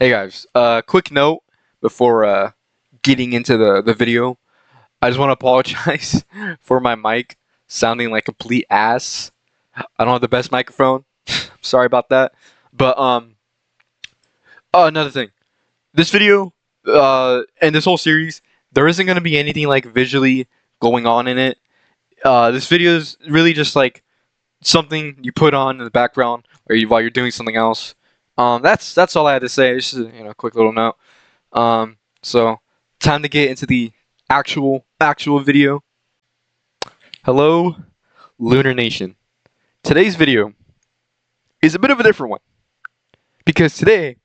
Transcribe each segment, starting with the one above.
Hey guys, quick note before getting into the video. I just want to apologize for my mic sounding like complete ass. I don't have the best microphone. Sorry about that. But another thing. This video and this whole series, there isn't going to be anything like visually going on in it. This video is really just like something you put on in the background while you're doing something else. That's all I had to say. Just a quick little note. So time to get into the actual video. Hello, Lunar Nation. Today's video is a bit of a different one because today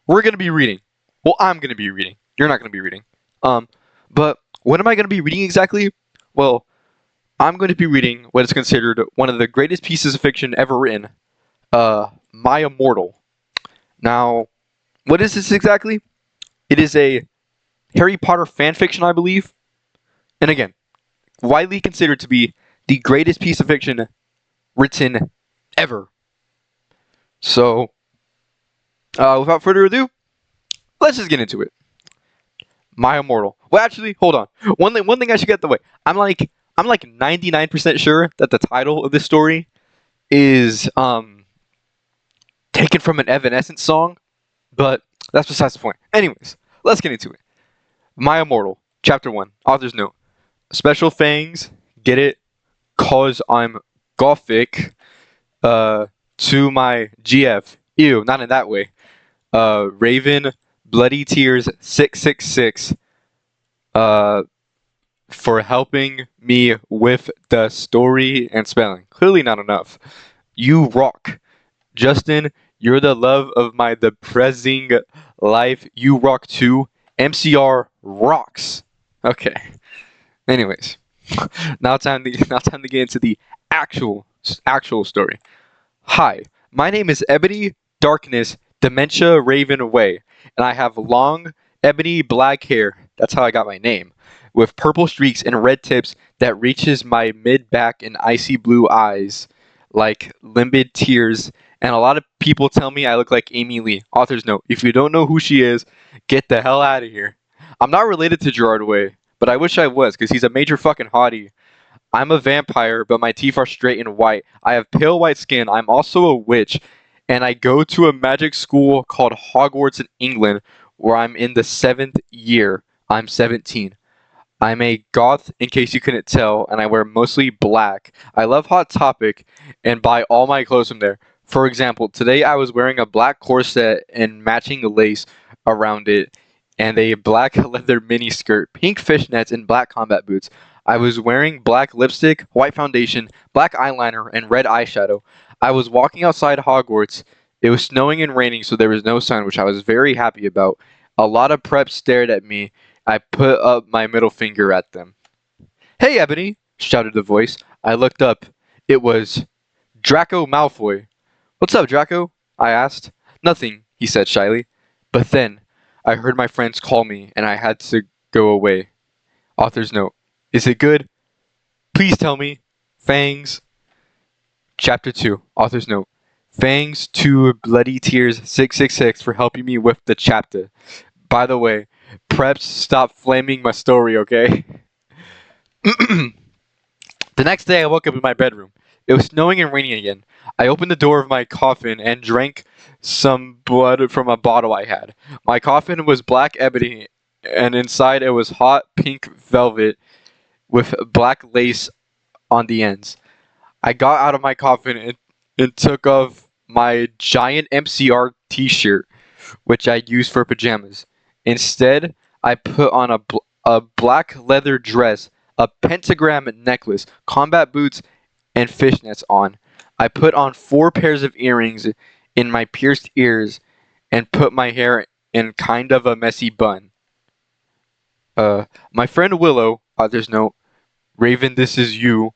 we're gonna be reading. Well, I'm gonna be reading. You're not gonna be reading. But what am I gonna be reading exactly? Well, I'm going to be reading what is considered one of the greatest pieces of fiction ever written, My Immortal. Now, what is this exactly? It is a Harry Potter fanfiction, I believe. And again, widely considered to be the greatest piece of fiction written ever. So, without further ado, let's just get into it. My Immortal. Well, actually, hold on. One thing I should get the way. I'm like 99% sure that the title of this story is taken from an Evanescence song, but that's besides the point. Anyways, let's get into it. My Immortal, Chapter 1, Author's Note. Special thanks, get it, cause I'm gothic, to my GF. Ew, not in that way. Raven, Bloody Tears 666, for helping me with the story and spelling. Clearly not enough. You rock. Justin, you're the love of my depressing life. You rock too. MCR rocks. Okay. Anyways, now time to get into the actual story. Hi, my name is Ebony Darkness Dementia Raven Way, and I have long ebony black hair. That's how I got my name. With purple streaks and red tips that reaches my mid back and icy blue eyes like limpid tears. And a lot of people tell me I look like Amy Lee. Author's note: if you don't know who she is, get the hell out of here. I'm not related to Gerard Way, but I wish I was, because he's a major fucking hottie. I'm a vampire, but my teeth are straight and white. I have pale white skin. I'm also a witch, and I go to a magic school called Hogwarts in England, where I'm in the 7th year. I'm 17. I'm a goth, in case you couldn't tell, and I wear mostly black. I love Hot Topic and buy all my clothes from there. For example, today I was wearing a black corset and matching lace around it, and a black leather miniskirt, pink fishnets, and black combat boots. I was wearing black lipstick, white foundation, black eyeliner, and red eyeshadow. I was walking outside Hogwarts. It was snowing and raining, so there was no sun, which I was very happy about. A lot of preps stared at me. I put up my middle finger at them. "Hey, Ebony!" shouted the voice. I looked up. It was Draco Malfoy. "What's up, Draco?" I asked. "Nothing," he said shyly. But then I heard my friends call me, and I had to go away. Author's note. Is it good? Please tell me. Fangs. Chapter 2. Author's note. Thanks to Bloody Tears 666 for helping me with the chapter. By the way, preps, stop flaming my story, okay? The next day I woke up in my bedroom. It was snowing and raining again. I opened the door of my coffin and drank some blood from a bottle I had. My coffin was black ebony, and inside it was hot pink velvet with black lace on the ends. I got out of my coffin and took off my giant MCR t-shirt, which I used for pajamas. Instead, I put on a black leather dress, a pentagram necklace, combat boots, and fishnets on. I put on 4 pairs of earrings in my pierced ears and put my hair in kind of a messy bun. My friend Willow, there's no Raven, this is you,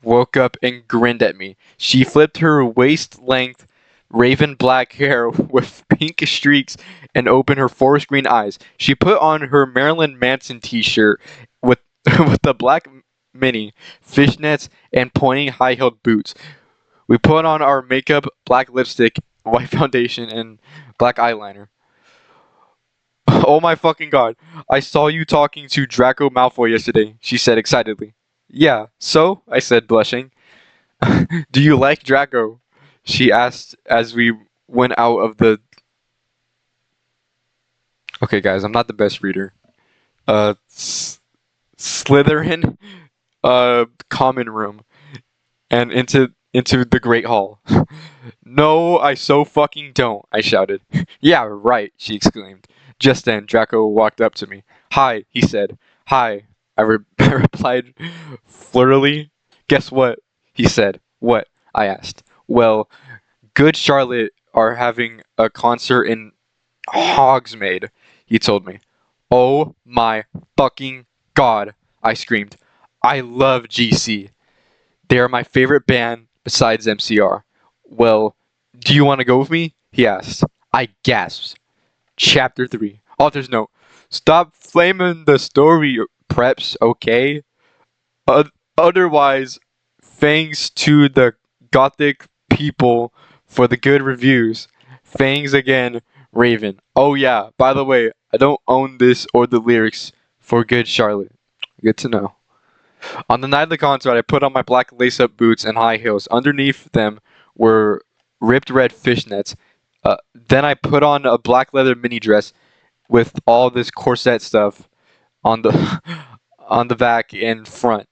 woke up and grinned at me. She flipped her waist-length raven black hair with pink streaks and opened her forest green eyes. She put on her Marilyn Manson t-shirt with with the black mini, fishnets, and pointing high-heeled boots. We put on our makeup, black lipstick, white foundation, and black eyeliner. Oh my fucking god. I saw you talking to Draco Malfoy yesterday, she said excitedly. Yeah, so? I said, blushing. Do you like Draco? She asked as we went out of the. Okay, guys, I'm not the best reader. Slytherin, common room, and into the Great Hall. No, I so fucking don't, I shouted. Yeah, right, she exclaimed. Just then, Draco walked up to me. Hi, he said. Hi, I replied flirtily. Guess what? He said. What? I asked. Well, Good Charlotte are having a concert in Hogsmeade, he told me. Oh my fucking god, I screamed. I love GC. They are my favorite band besides MCR. Well, do you want to go with me? He asked. I gasped. Chapter 3. Author's note. Stop flaming the story, preps, okay? Otherwise, thanks to the gothic people for the good reviews. Thanks again, Raven. Oh yeah, by the way, I don't own this or the lyrics for Good Charlotte. Good to know. On the night of the concert, I put on my black lace-up boots and high heels. Underneath them were ripped red fishnets. Then I put on a black leather mini dress with all this corset stuff on the on the back and front.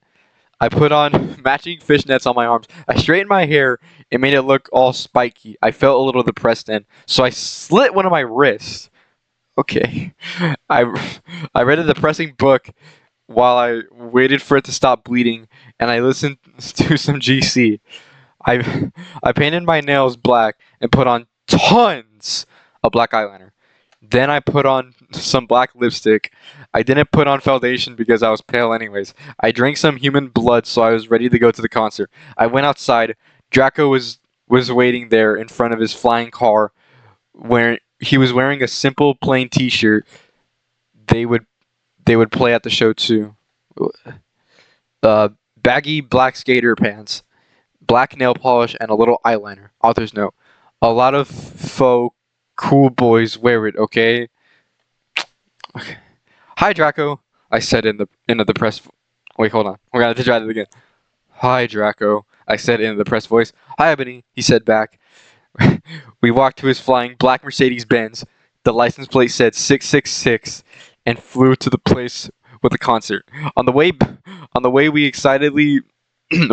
I put on matching fishnets on my arms. I straightened my hair and made it look all spiky. I felt a little depressed then, so I slit one of my wrists. Okay. I I read a depressing book while I waited for it to stop bleeding, and I listened to some GC. I I painted my nails black and put on tons of black eyeliner. Then I put on some black lipstick. I didn't put on foundation because I was pale anyways. I drank some human blood so I was ready to go to the concert. I went outside. Draco was waiting there in front of his flying car where he was wearing a simple plain t-shirt. They would they would play at the show too. Uh, Baggy black skater pants, black nail polish, and a little eyeliner. Author's note. A lot of faux cool boys wear it, okay? Okay. Hi, Draco, I said in a depressed. Wait, hold on. We're gonna have to try that again. Hi, Draco, I said in a depressed voice. Hi, Ebony, he said back. We walked to his flying black Mercedes Benz. The license plate said 666, and flew to the place with the concert. On the way, we excitedly.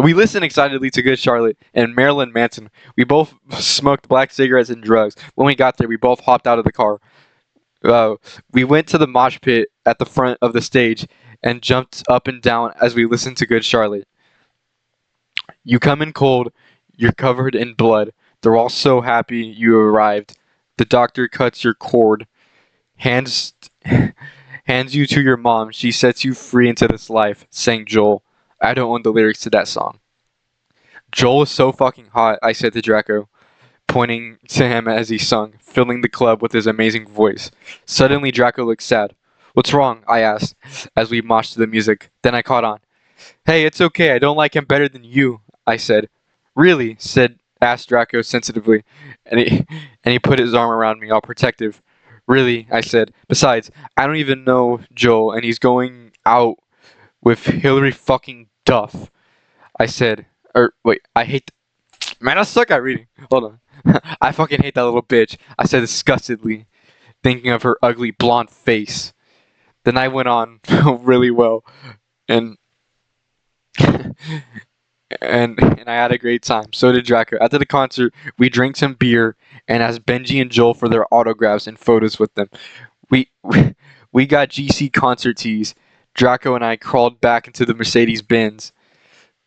We listened excitedly to Good Charlotte and Marilyn Manson. We both smoked black cigarettes and drugs. When we got there, we both hopped out of the car. Uh, we went to the mosh pit at the front of the stage and jumped up and down as we listened to Good Charlotte. You come in cold, you're covered in blood. They're all so happy you arrived. The doctor cuts your cord, hands hands you to your mom. She sets you free into this life, sang Joel. I don't own the lyrics to that song. Joel is so fucking hot, I said to Draco, pointing to him as he sung, filling the club with his amazing voice. Suddenly, Draco looked sad. What's wrong? I asked, as we moshed to the music. Then I caught on. Hey, it's okay. I don't like him better than you, I said. Really? Asked Draco sensitively, and he put his arm around me, all protective. Really? I said. Besides, I don't even know Joel, and he's going out with Hillary fucking Duff. I said. Wait, I hate. Man, I suck at reading. Hold on. I fucking hate that little bitch, I said disgustedly, thinking of her ugly blonde face. The night went on really well, and and I had a great time. So did Draco. After the concert, we drank some beer and asked Benji and Joel for their autographs and photos with them. We we got GC concert tees. Draco and I crawled back into the Mercedes Benz,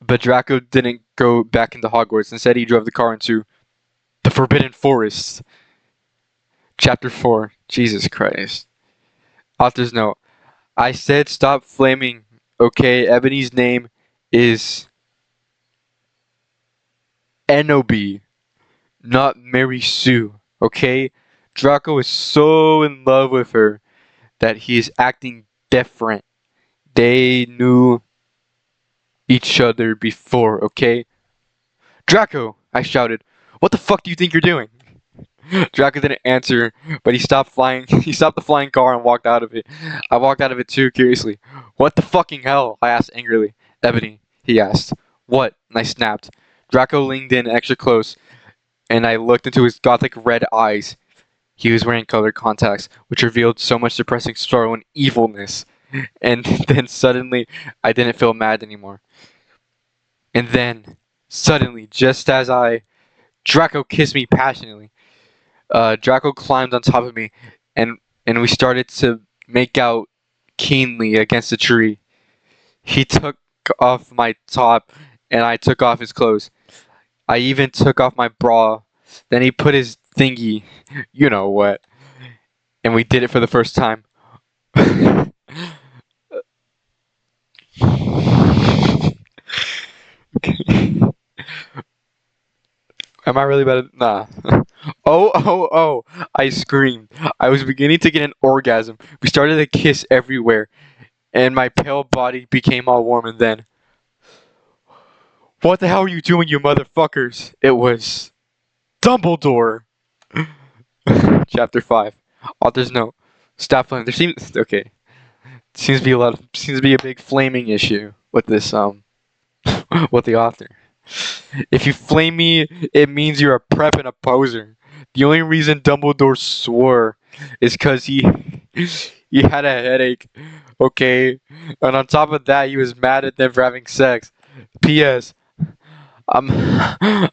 but Draco didn't go back into Hogwarts. Instead, he drove the car into the Forbidden Forest. Chapter 4. Jesus Christ. Author's note. I said stop flaming. Okay, Ebony's name is Enobi, not Mary Sue. Okay? Draco is so in love with her that he is acting different. They knew each other before, okay? Draco, I shouted. What the fuck do you think you're doing? Draco didn't answer, but he stopped flying. He stopped the flying car and walked out of it. I walked out of it too, curiously. What the fucking hell? I asked angrily. Ebony, he asked. What? And I snapped. Draco leaned in extra close, and I looked into his gothic red eyes. He was wearing colored contacts, which revealed so much depressing sorrow and evilness. And then suddenly, I didn't feel mad anymore. And then, suddenly, just as Draco kissed me passionately. Draco climbed on top of me, and we started to make out keenly against a tree. He took off my top, and I took off his clothes. I even took off my bra. Then he put his thingy, you know what, and we did it for the first time. Am I really bad at nah? Oh! I screamed. I was beginning to get an orgasm. We started to kiss everywhere, and my pale body became all warm, and then, what the hell are you doing, you motherfuckers? It was Dumbledore. Chapter 5. Author's note. Stop flaming. There seems okay. Seems to be a big flaming issue with this with the author. If you flame me, it means you're a prep and a poser. The only reason Dumbledore swore is because he had a headache. Okay, and on top of that, he was mad at them for having sex. P.S. I'm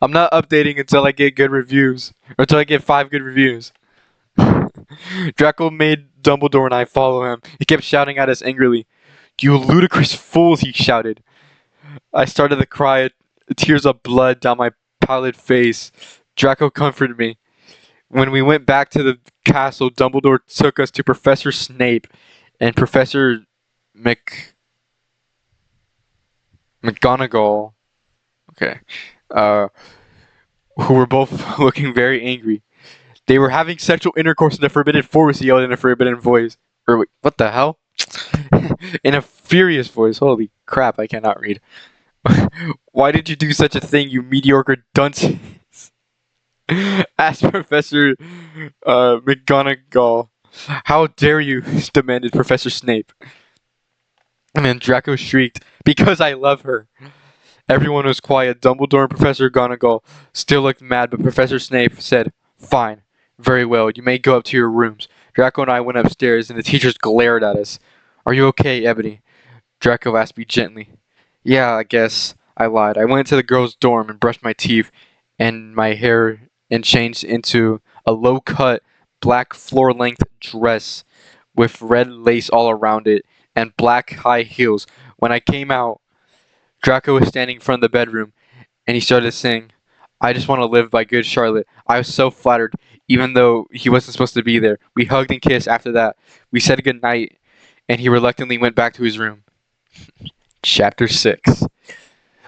I'm not updating until I get good reviews. Or until I get 5 good reviews. Draco made Dumbledore and I follow him. He kept shouting at us angrily. You ludicrous fools, he shouted. I started to cry, tears of blood down my pallid face. Draco comforted me. When we went back to the castle, Dumbledore took us to Professor Snape and Professor McGonagall. Okay. Who were both looking very angry. They were having sexual intercourse in the Forbidden Forest, he yelled in a forbidden voice. Or wait, what the hell? In a furious voice. Holy crap, I cannot read. Why did you do such a thing, you mediocre dunce? Asked Professor McGonagall. How dare you? Demanded Professor Snape. And then Draco shrieked, because I love her. Everyone was quiet. Dumbledore and Professor McGonagall still looked mad, but Professor Snape said, Fine. Very well. You may go up to your rooms. Draco and I went upstairs, and the teachers glared at us. Are you okay, Ebony? Draco asked me gently. Yeah, I guess. I lied. I went to the girls' dorm and brushed my teeth and my hair and changed into a low-cut, black floor-length dress with red lace all around it and black high heels. When I came out, Draco was standing in front of the bedroom, and he started to sing, I just want to live by good Charlotte. I was so flattered, even though he wasn't supposed to be there. We hugged and kissed after that. We said goodnight, and he reluctantly went back to his room. Chapter 6.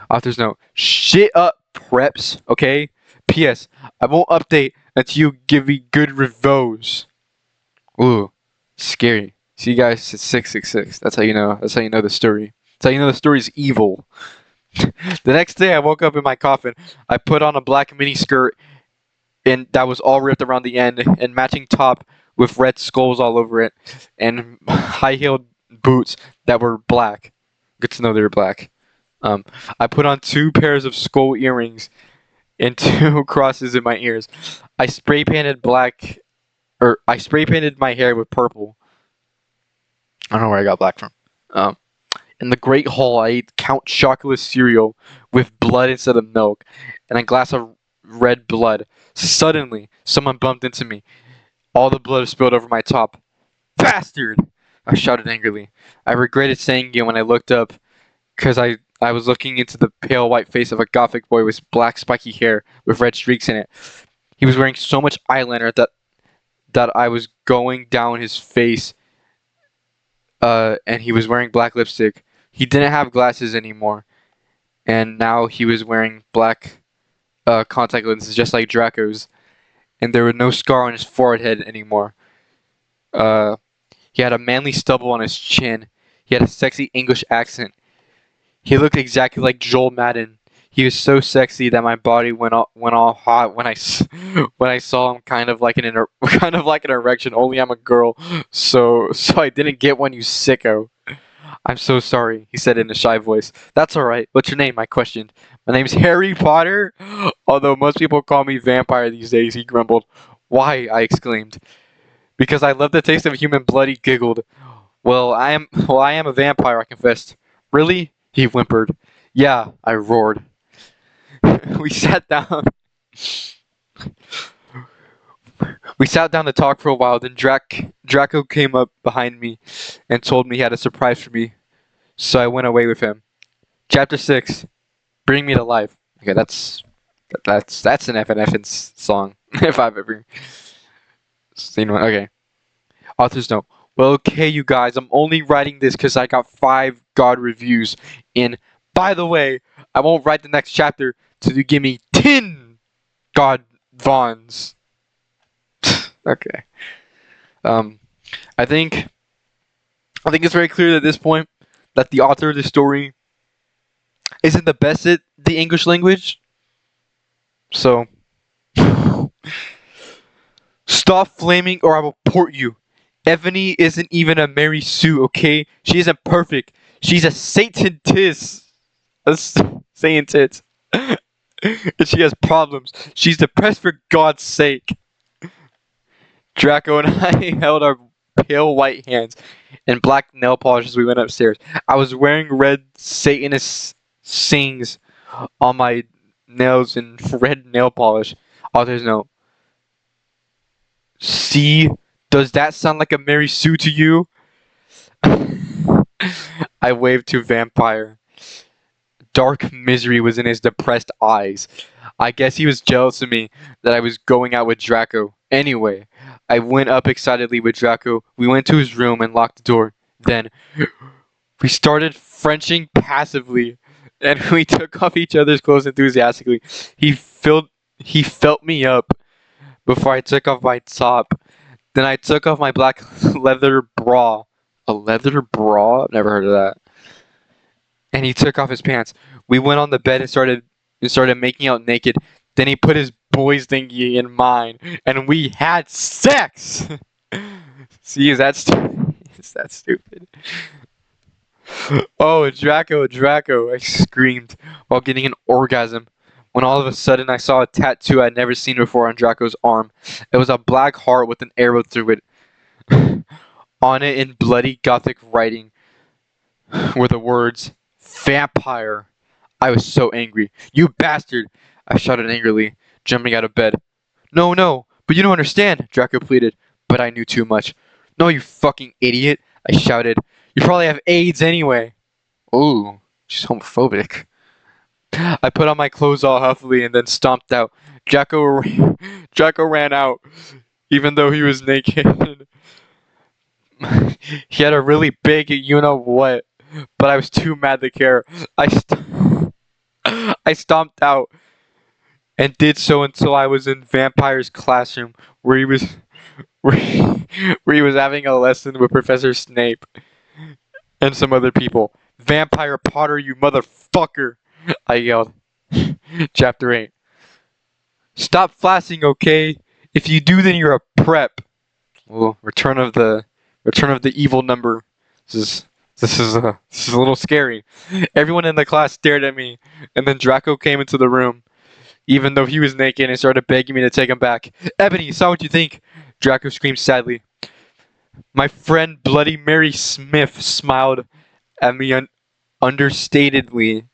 Author's note. Shit up, preps, okay? P.S. I won't update until you give me good reviews. Ooh, scary. See you guys at 666. That's how you know. That's how you know the story. That's how you know the story's evil. The next day, I woke up in my coffin. I put on a black mini skirt, and that was all ripped around the end, and matching top with red skulls all over it, and high-heeled boots that were black. Good to know they were black. I put on 2 pairs of skull earrings and 2 crosses in my ears. I spray painted my hair with purple. I don't know where I got black from. In the Great Hall, I ate Count Chocula cereal with blood instead of milk, and a glass of red blood. Suddenly, someone bumped into me. All the blood spilled over my top. Bastard! I shouted angrily. I regretted saying it when I looked up, because I was looking into the pale white face of a gothic boy with black spiky hair with red streaks in it. He was wearing so much eyeliner that I was going down his face, and he was wearing black lipstick. He didn't have glasses anymore, and now he was wearing black contact lenses just like Draco's, and there was no scar on his forehead anymore. He had a manly stubble on his chin. He had a sexy English accent. He looked exactly like Joel Madden. He was so sexy that my body went all hot when I saw him. Kind of like kind of like an erection. Only I'm a girl, so I didn't get one. You sicko. I'm so sorry, he said in a shy voice. That's alright. What's your name? I questioned. My name's Harry Potter. Although most people call me Vampire these days, he grumbled. Why? I exclaimed. Because I love the taste of human blood, he giggled. Well, I am a vampire, I confessed. Really? He whimpered. Yeah, I roared. we sat down. We sat down to talk for a while. Then Draco came up behind me and told me he had a surprise for me. So I went away with him. Chapter 6. Bring Me to Life. Okay, that's an FNF song if I've ever seen one. Okay. Author's note. Well, okay, you guys, I'm only writing this because I got 5 God reviews. And by the way, I won't write the next chapter till you give me 10 God Vons. Okay. Um, I think it's very clear at this point that the author of the story isn't the best at the English language. So, stop flaming or I will port you. Ebony isn't even a Mary Sue, okay? She isn't perfect. She's a Satantis. A Satantis. And she has problems. She's depressed for God's sake. Draco and I held our pale white hands and black nail polish as we went upstairs. I was wearing red Satanist sings on my nails and red nail polish. Author's note. See, does that sound like a Mary Sue to you? I waved to Vampire. Dark misery was in his depressed eyes. I guess he was jealous of me that I was going out with Draco. Anyway, I went up excitedly with Draco. We went to his room and locked the door. Then, we started Frenching passively, and we took off each other's clothes enthusiastically. He felt me up before I took off my top. Then I took off my black leather bra. A leather bra? I've never heard of that. And he took off his pants. We went on the bed and started making out naked. Then he put his boy's thingy in mine, and we had sex. See, is that stupid? Is that stupid? Oh, Draco! I screamed while getting an orgasm. When all of a sudden I saw a tattoo I'd never seen before on Draco's arm. It was a black heart with an arrow through it. On it in bloody Gothic writing were the words, Vampire. I was so angry. You bastard! I shouted angrily, jumping out of bed. No, but you don't understand, Draco pleaded, but I knew too much. No, you fucking idiot, I shouted. You probably have AIDS anyway. Ooh, she's homophobic. I put on my clothes all huffily and then stomped out. Draco ran out, even though he was naked. He had a really big you-know-what, but I was too mad to care. I stomped out and did so until I was in Vampire's classroom, where he was where he was having a lesson with Professor Snape and some other people. Vampire Potter, you motherfucker! I yelled. Chapter 8. Stop flashing, okay? If you do, then you're a prep. Well, Return of the Evil Number. This is a little scary. Everyone in the class stared at me, and then Draco came into the room, even though he was naked, and started begging me to take him back. Ebony, saw what you think? Draco screamed sadly. My friend Bloody Mary Smith smiled at me understatedly.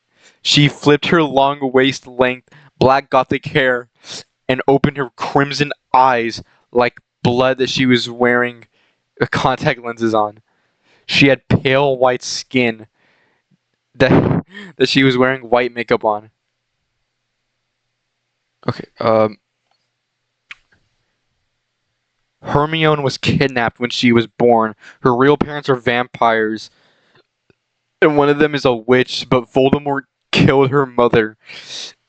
She flipped her long waist-length black Gothic hair and opened her crimson eyes like blood that she was wearing contact lenses on. She had pale white skin that she was wearing white makeup on. Okay, Hermione was kidnapped when she was born. Her real parents are vampires, and one of them is a witch, but Voldemort killed her mother,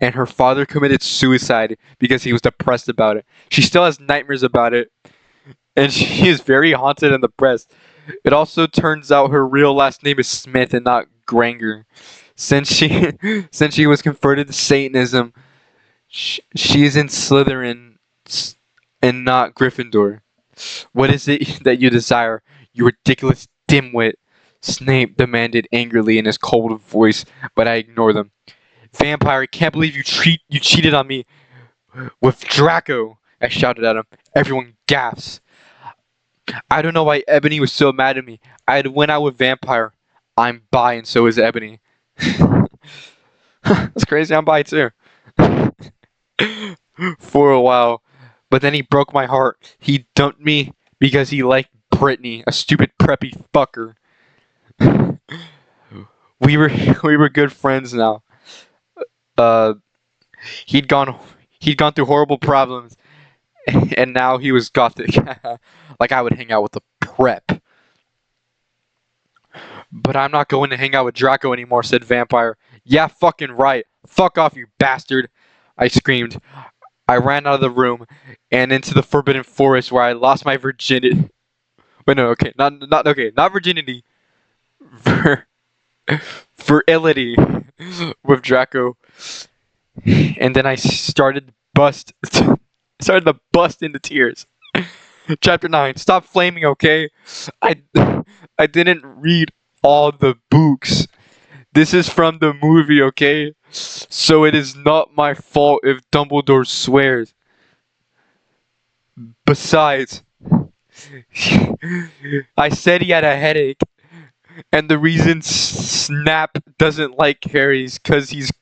and her father committed suicide because he was depressed about it. She still has nightmares about it, and she is very haunted and depressed. It also turns out her real last name is Smith and not Granger. Since she since she was converted to Satanism, she's in Slytherin and not Gryffindor. What is it that you desire, you ridiculous dimwit? Snape demanded angrily in his cold voice, but I ignored them. Vampire, I can't believe you cheated on me with Draco, I shouted at him. Everyone gasps. I don't know why Ebony was so mad at me. I had went out with Vampire. I'm bi and so is Ebony. That's crazy, I'm bi too. For a while. But then he broke my heart. He dumped me because he liked Brittany, a stupid preppy fucker. we were we were good friends now. Uh he'd gone he'd gone through horrible problems and now he was gothic. Like I would hang out with the prep. But I'm not going to hang out with Draco anymore, said Vampire. Yeah, fucking right. Fuck off, you bastard, I screamed. I ran out of the room and into the forbidden forest where I lost my virginity. Wait, no, okay, not virginity. Virility with Draco. And then I started to bust into tears. Chapter 9. Stop flaming, okay? I I didn't read all the books. This is from the movie, okay? So it is not my fault if Dumbledore swears. Besides, I said he had a headache, and the reason Snap doesn't like Harry is because he's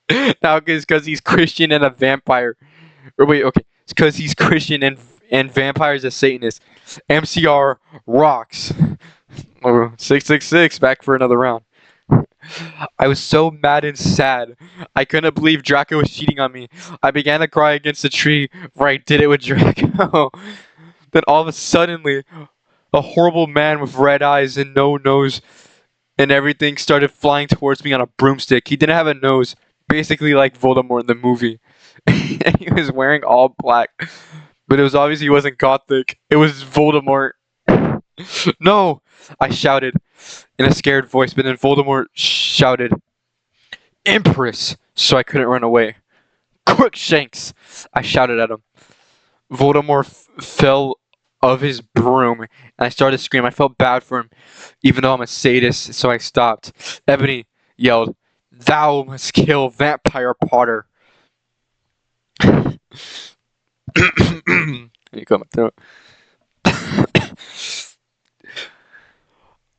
because he's Christian and a vampire. Or wait, okay, it's because he's Christian and vampires a Satanist. MCR rocks. 666 back for another round. I was so mad and sad. I couldn't believe Draco was cheating on me. I began to cry against the tree where I did it with Draco. Then all of a sudden, a horrible man with red eyes and no nose and everything started flying towards me on a broomstick. He didn't have a nose, basically like Voldemort in the movie. And he was wearing all black. But it was obvious he wasn't gothic. It was Voldemort. No! I shouted in a scared voice, but then Voldemort shouted, Empress! So I couldn't run away. Crookshanks! I shouted at him. Voldemort fell of his broom, and I started to scream. I felt bad for him, even though I'm a sadist, so I stopped. Ebony yelled, Thou must kill Vampire Potter. You got my throat.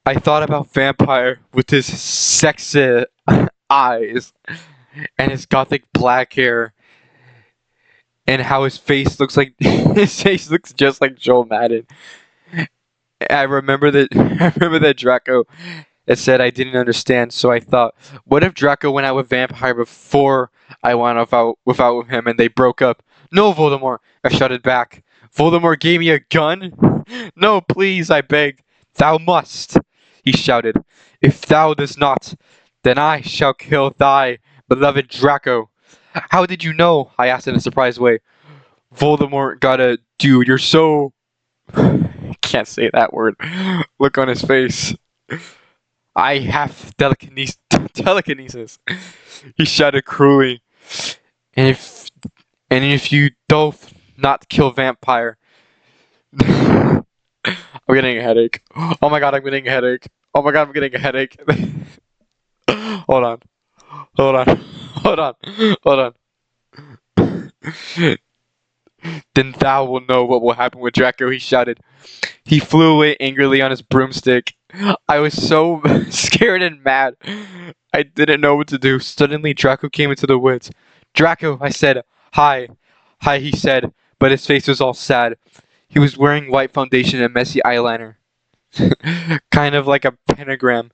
I thought about Vampire with his sexy eyes and his gothic black hair and how his face looks like his face looks just like Joel Madden. I remember that Draco had said I didn't understand, so I thought, what if Draco went out with Vampire before I went out with him and they broke up? No, Voldemort, I shouted back. Voldemort gave me a gun? No, please, I begged. Thou must, he shouted. If thou dost not, then I shall kill thy beloved Draco. How did you know? I asked in a surprised way. Voldemort got a dude, you're so... Can't say that word. Look on his face. I have telekinesis. He shouted cruelly. And if you do not kill Vampire... I'm getting a headache. Oh my god, I'm getting a headache. Oh my god, I'm getting a headache. Hold on. Hold on. Hold on. Hold on. Then thou will know what will happen with Draco, he shouted. He flew away angrily on his broomstick. I was so scared and mad. I didn't know what to do. Suddenly, Draco came into the woods. Draco, I said. Hi. Hi, he said, but his face was all sad. He was wearing white foundation and messy eyeliner. Kind of like a pentagram.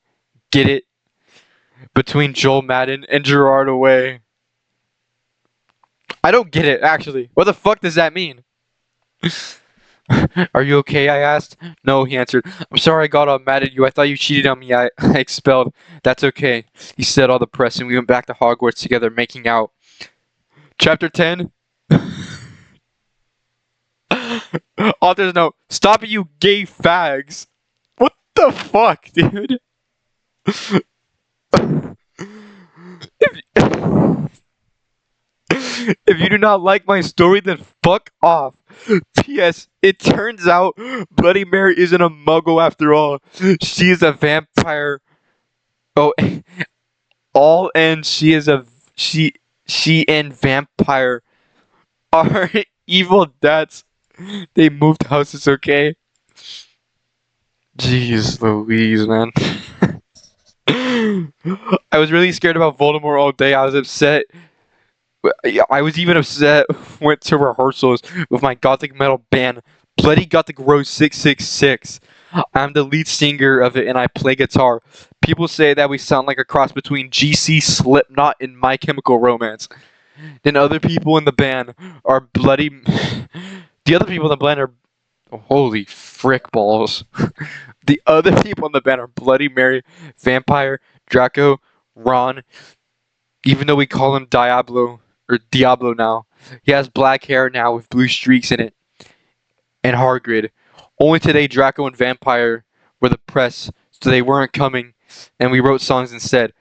Get it? Between Joel Madden and Gerard Way. I don't get it, actually. What the fuck does that mean? Are you okay? I asked. No, he answered. I'm sorry I got all mad at you. I thought you cheated on me. I expelled. That's okay. He said all the press, and we went back to Hogwarts together, making out. Chapter 10. Author's note. Stop it, you gay fags. What the fuck, dude? If, if you do not like my story, then fuck off. P.S. It turns out Bloody Mary isn't a muggle after all. She's a vampire. Oh, all and she is a she she and vampire are evil dads. They moved houses, okay? Jeez Louise, man. I was really scared about Voldemort all day. I was upset. I was even upset. Went to rehearsals with my gothic metal band, Bloody Gothic Rose 666. I'm the lead singer of it and I play guitar. People say that we sound like a cross between GC Slipknot and My Chemical Romance. Then other people in the band are bloody. The other people in the band are. Holy frick balls. The other people in the band are Bloody Mary, Vampire, Draco, Ron, even though we call him Diablo now. He has black hair now with blue streaks in it. And Hargrid. Only today Draco and Vampire were the press, so they weren't coming, and we wrote songs instead.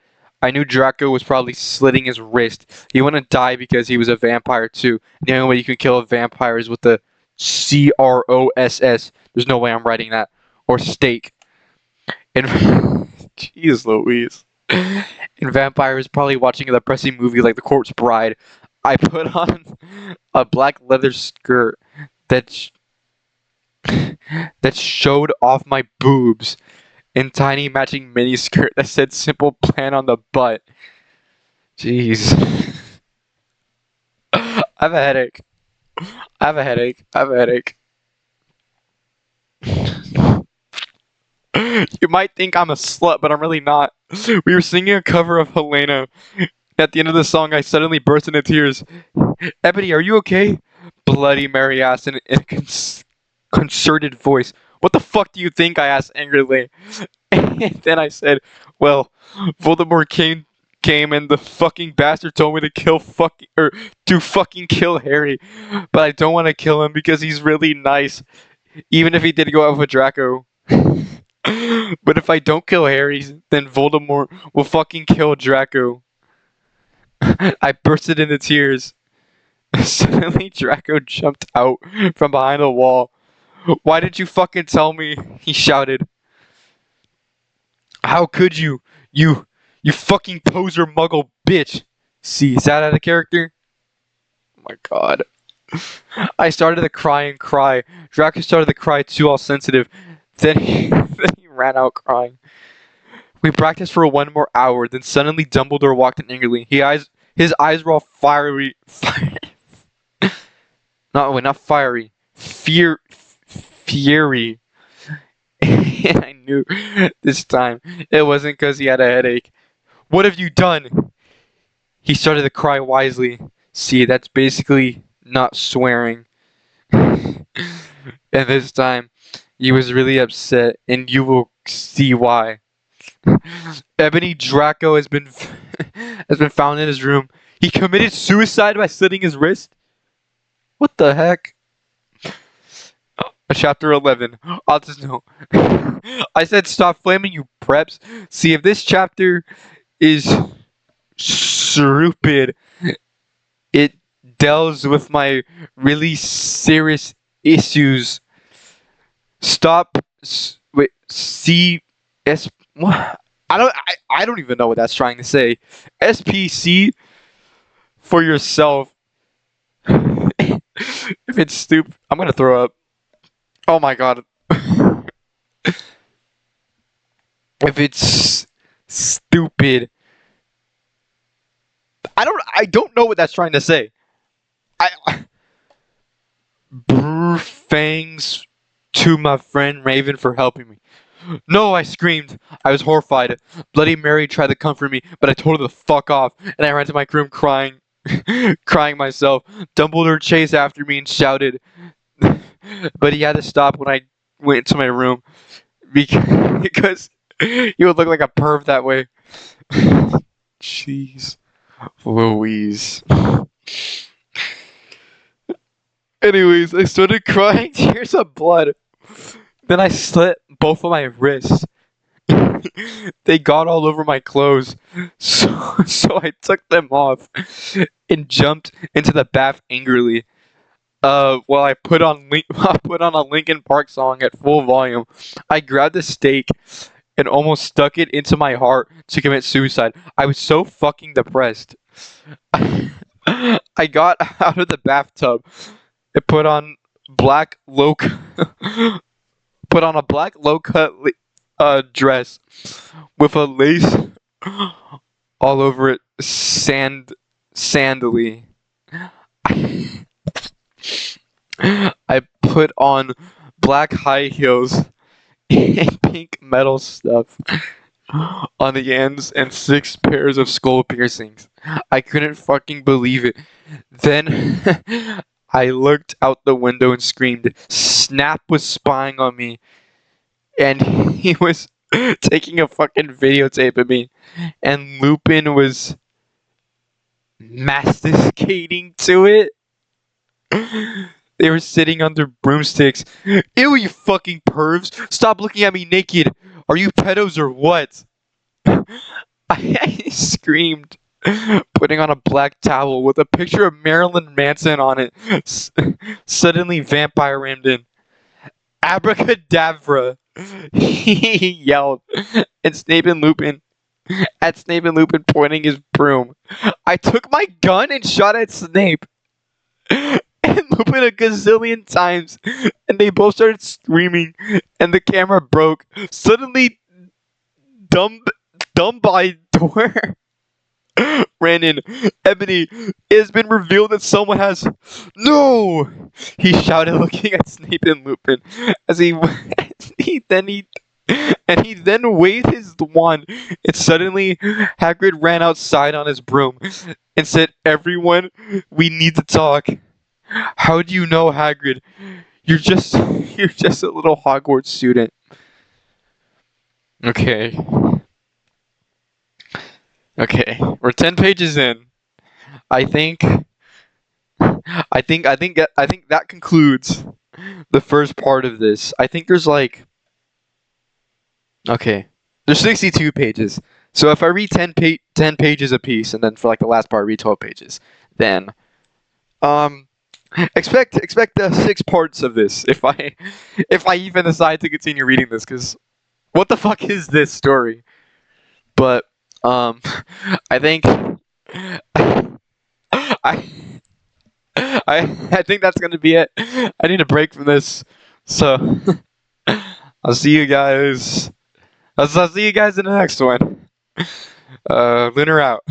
I knew Draco was probably slitting his wrist. He wouldn't die because he was a vampire too. The only way you can kill a vampire is with the CROSS. There's no way I'm writing that. Or steak. And jeez Louise. And Vampire is probably watching a depressing movie like The Corpse Bride. I put on a black leather skirt that that showed off my boobs and tiny matching mini skirt that said simple plan on the butt. Jeez. I have a headache. I have a headache. I have a headache. You might think I'm a slut, but I'm really not. We were singing a cover of Helena. At the end of the song, I suddenly burst into tears. Ebony, are you okay? Bloody Mary asked in a concerted voice. What the fuck do you think? I asked angrily. And then I said, well, Voldemort came and the fucking bastard told me to fucking kill Harry. But I don't want to kill him because he's really nice. Even if he did go out with Draco. But if I don't kill Harry, then Voldemort will fucking kill Draco. I bursted into tears. Suddenly Draco jumped out from behind the wall. Why did you fucking tell me? He shouted. How could you? You fucking poser muggle bitch. See, is that out of character? Oh my god. I started to cry and cry. Draco started to cry too, all sensitive. Then he ran out crying. We practiced for 1 more hour, then suddenly Dumbledore walked in angrily. His eyes were all fiery. Not fiery. Fury. And I knew this time it wasn't because he had a headache. What have you done? He started to cry wisely. See, that's basically not swearing. And this time, he was really upset, and you will see why. Ebony Draco has been found in his room. He committed suicide by slitting his wrist. What the heck? Chapter 11. I'll just know. I said stop flaming, you preps. See, if this chapter is stupid, it deals with my really serious issues. Stop. Wait. C. S. What? I don't even know what that's trying to say. SPC for yourself. If it's stupid, I'm gonna throw up. Oh my god. If it's stupid, I don't know what that's trying to say. Thanks to my friend Raven for helping me. No, I screamed. I was horrified. Bloody Mary tried to comfort me, but I told her to fuck off, and I ran to my room crying, crying myself. Dumbledore chased after me and shouted, but he had to stop when I went to my room because he would look like a perv that way. Jeez, Louise. Anyways, I started crying tears of blood. Then I slit both of my wrists. they got all over my clothes. So I took them off and jumped into the bath angrily. While I put on I put on a Linkin Park song at full volume. I grabbed a steak and almost stuck it into my heart to commit suicide. I was so fucking depressed. I got out of the bathtub and put on a black low cut dress with a lace all over it, sandally. I put on black high heels and pink metal stuff on the ends and 6 pairs of skull piercings. I couldn't fucking believe it. Then I looked out the window and screamed. Snap was spying on me, and he was taking a fucking videotape of me, and Lupin was masticating to it. They were sitting under broomsticks. Ew, you fucking pervs! Stop looking at me naked! Are you pedos or what? I screamed, putting on a black towel with a picture of Marilyn Manson on it. Suddenly, Vampire rammed in. Abracadabra! He yelled, and Snape and Lupin pointing his broom. I took my gun and shot at Snape and Lupin a gazillion times, and they both started screaming, and the camera broke. Suddenly, Dumbledore ran in. Ebony, it has been revealed that someone has... No! He shouted, looking at Snape and Lupin, as he then waved his wand, and suddenly Hagrid ran outside on his broom and said, "Everyone, we need to talk." How do you know, Hagrid? You're just a little Hogwarts student. Okay, we're 10 pages in. I think that concludes the first part of this. I think there's there's 62 pages. So if I read 10 pages a piece, and then for the last part I read 12 pages, then expect 6 parts of this if I even decide to continue reading this, because what the fuck is this story? But I think I think that's gonna be it. I need a break from this, so I'll see you guys. I'll see you guys in the next one. Lunar out.